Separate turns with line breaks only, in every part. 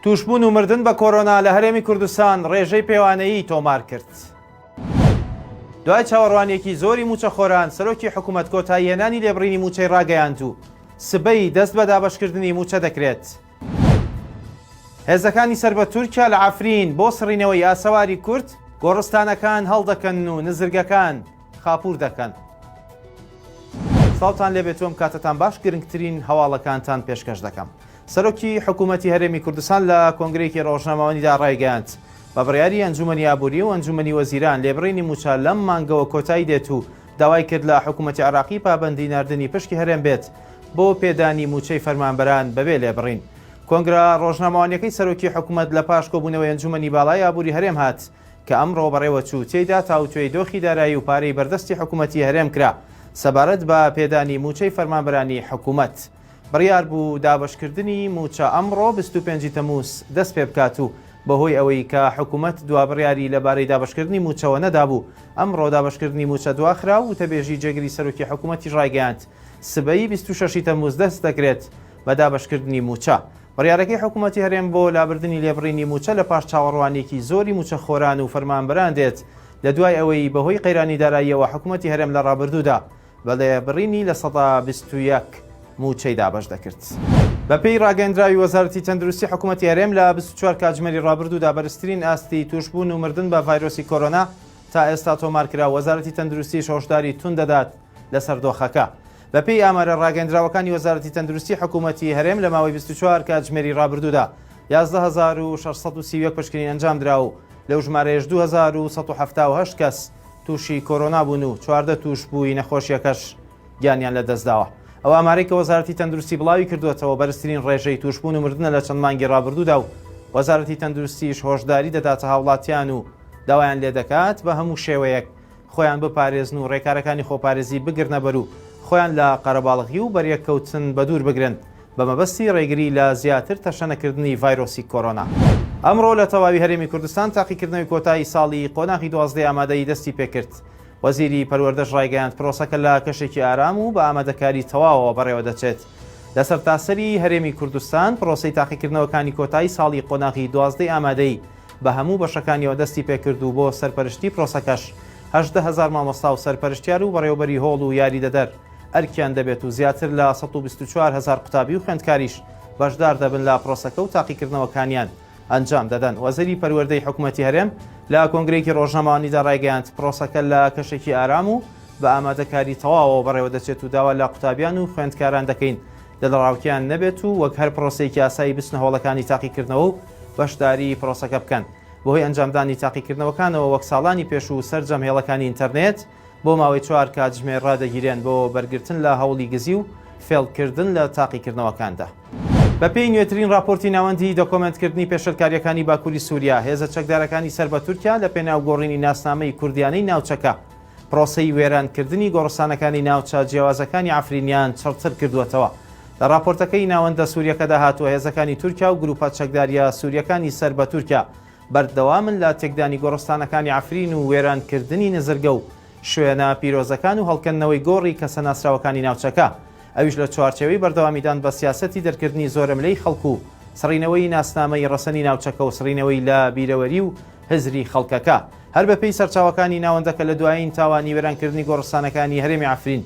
توشبوون و مردن بە کۆرۆنا لە هەرێمی کوردستان ڕێژەی پێوانەیی تۆمار کرد. دوای چاوەڕوانێکی زۆری موچەخۆران سەرۆکی حکوومەت کۆتاییهێنانی لێبڕینی موچەی ڕاگەیاند و سبەی دەست بە دابەشکردنی موچە دەکرێت. هێزەکانی سەر بە تورکیا لە عەفرین بۆ سڕینەوەی ئاسەواری کورد گۆڕستانەکان هەڵدەکەن و نزرگەکان خاپوور دەکەن. ساڵتان لێبێتۆم کاتتان باش گرنگترین هەواڵەکانتان پێشکەش دەکەم. سەرۆکی حکوومەتی هەرێمی کوردستان لە کۆنگرەیەکی ڕۆژنامەوانیدا ڕایگەیاند بە بڕیاری ئەنجومەنی ئابووری و ئەنجومەنی وەزیران لێبڕینی موچە لەم مانگەوە کۆتایی دێت و داوای کرد لە حکوومەتی عێراقی پابەندی ناردنی پشکی هەرێم بێت بۆ پێدانی موچەی فەرمانبەران بەبێ لێبڕین. کۆنگرە ڕۆژنامەوانیەکەی سەرۆکی حکوومەت لە پاش کۆبوونەوەی ئەنجومەنی باڵای ئابووری هەرێم هات کە ئەمڕۆ بەڕێوە چوو تێیدا تاوتوێی دۆخی دارایی و پارەی بەردەستی حکوومەتی هەرێم کرا سەبارەت بە پێدانی موچەی فەرمانبەرانی حکوومەت. بڕیار بوو دابشکردنی موچە ئەمڕۆ 25 تەمووس دەست پێ بکات و بەهۆی ئەوەی کە حکوومەت دوا بڕیاری لەبارەی دابشکردنی موچەوە نەدابوو ئەمڕۆ دابشکردنی موچە دواخرا و تەبێژی جێگری سەرۆکی حکوومەتی ڕایگەیاند سبەی 26 تەمووس دەست دەکرێت بە دابشکردنی موچە. بڕیارەکەی حکوومەتی هەرێم بۆ لابردنی لێبڕینی موچە لە پاش چاوەڕوانێکی زۆری موچەخۆران و فەرمانبەران دێت لە دوای ئەوەی بەهۆی قەیرانی داراییەوە حکوومەتی هەرێم لە ڕابردوودا بە لێبڕینی لە 21 موچەی دابش دەکرد. بەپێی ڕاگەیاندراوی وەزارەتی تەندروستی حکوومەتی هەرێم لە 24 کاتژمێری ڕابردوودا بەرزترین ئاستی توشبوون و مردن بە ڤایرۆسی کۆرۆنا تا ئێستا تۆمارکرا. وەزارەتی تەندروستی هۆشداری تون دەدات لەسەر دۆخەکە. بەپێی ئامارە ڕاگەیاندراوەکانی وەزارەتی تەندروستی حکوومەتی هەرێم لە ماوەی 24 کاتژمێری ڕابردوودا 11631 پشکنین ئەنجام درا و لەو ژمارەیەش 2178 کەس تووشی کۆرۆنا بوون و 14 توش بووی نەخۆشیەکەش گیانیان لە دەستداوە. ئەو ئامارەی کە وەزارەتی تەندروستی بڵاوی کردوێتەوە بەرزترین ڕێژەی توشبوون و مردنە لە چەند مانگی ڕابردوودا و وەزارەتی تەندروستیش هۆشداری دەداتە هاوڵاتیان و داوایان لێ دەکات بە هەموو شێوەیەک خۆیان بپارێزن و ڕێکارەکانی خۆپارێزی بگرنە بەر و خۆیان لە قەرەباڵغی و بەریەککەوتن بە دوور بگرن بە مەبەستی ڕێگری لە زیاتر تەشەنەکردنی ڤایرۆسی کۆرۆنا. ئەمڕۆ لە تەواوی هەرێمی کوردستان تاقیکردنەوەی کۆتایی ساڵی قۆناغی 12 ئامادەیی دەستی پێکرد. وەزیری پەروەردەش ڕایگەیاند پرۆسەکە لە کەشێکی ئارام و بە ئامادەکاری تەواوەوە بەڕێوە دەچێت. لەسەر تاسەری هەرێمی کوردستان پرۆسەی تاقیکردنەوەکانی کۆتایی ساڵی قۆناغی 12 ئامادەی بە هەموو بەشەکانیەوە دەستی پێکرد و بۆ سەرپەرشتی پرۆسەکەش 18,000 مامۆستا و سەرپەرشتیار و بەڕێوەبەری هۆڵ و یاری دەدەر ئەرکیان دەبێت و زیاتر لە 124,000 قوتابی و خوێندکاریش بەشدار دەبن لە پرۆسەکە و تاقیکردنەوەکانیان ئەنجام دەدەن. وەزیری پەروەردەی حکوومەتی هەرێم لە کۆنگرەیەکی ڕۆژنامەوانیدا ڕایگەیاند پرۆسەکە لە کەشێکی ئارام و بە ئامادەکاری تەواوەوە بەڕێوە دەچێت و داوا لە قوتابیان و خوێندکاران دەکەین دڵڕاوکیان نەبێت و وەک هەر پرۆسەیەکی ئاسایی بچنە هۆڵەکانی تاقیکردنەوە و بەشداری پرۆسەکە بکەن. بۆهۆی ئەنجامدانی تاقیکردنەوەکانەوە وەک ساڵانی پێش و سەرجەم هێڵەکانی ئینتەرنێت بۆ ماوەی 4 کاتژمێر ڕادەگیرێن بۆ بەرگرتن لە هەوڵی گزی و فێڵکردن لە تاقیکردنەوەکاندا. بەپێی نوێترین راپۆرتی ناوەندی دۆکۆمنتکردنی پێشەرکاریەکانی باکووری سووریا هێزە چەکدارەکانی سەر بە تورکیا لە پێناوگۆڕینی ناسنامەی کوردیانەی ناوچەکە پرۆسەی وێرانکردنی گۆڕستانەکانی ناوچە جیاوازەکانی عەفرینیان چڕچڕ کردووەتەوە. لە راپۆرتەکەی ناوەندە سووریەکەدا هاتووە هێزەکانی تورکیا و گروپە چەکداریە سووریەکانی سەر بە تورکیا بەردەوامن لە تێکدانی گۆڕستانەکانی عەفرین و وێرانکردنی نزرگە و شوێنە پیرۆزەکان و هەڵکردنەوەی گۆڕی کەسە ناسراوەکانی ناوچەکە. ئەویش لە چوارچێوەی بەردەوامیدان بە سیاسەتی دەرکردنی زۆرەملەی خەڵکو و سڕینەوەی ناسنامەی ڕەسەنی ناوچەکە و سڕینەوەی لە بیرەوەری و هزری خەڵکەکە. هەر بەپێی سەرچاوەکانی ناوەندەکە لە دوایین تاوانی وێرانکردنی گۆڕستانەکانی هەرێمی عەفرین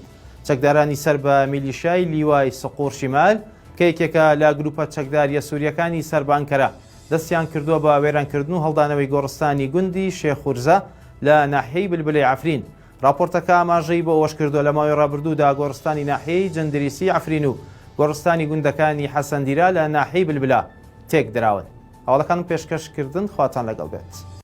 چەکدارانی سەر بە میلیشای لیوای سقوڕ شیمال کە یەکێکە لە گروپە چەکداریە سووریەکانی سەر بە ئەنکەرە دەستیان کردووە بە وێرانکردن و هەڵدانەوەی گۆڕستانی گوندی شێخورزە لە ناحیەی بلبلەی عەفرین. راپۆرتەکە ئاماژەی بۆ ئەوەش کردووە لە ماوەی ڕابردوودا گۆڕستانی ناحیەی جندریسی عەفرین و گۆڕستانی گوندەکانی حەسەندیرا لە ناحیەی بلبلە تێک دراون. هەواڵەکانم پێشکەشکردن خواتان لەگەڵ بێت.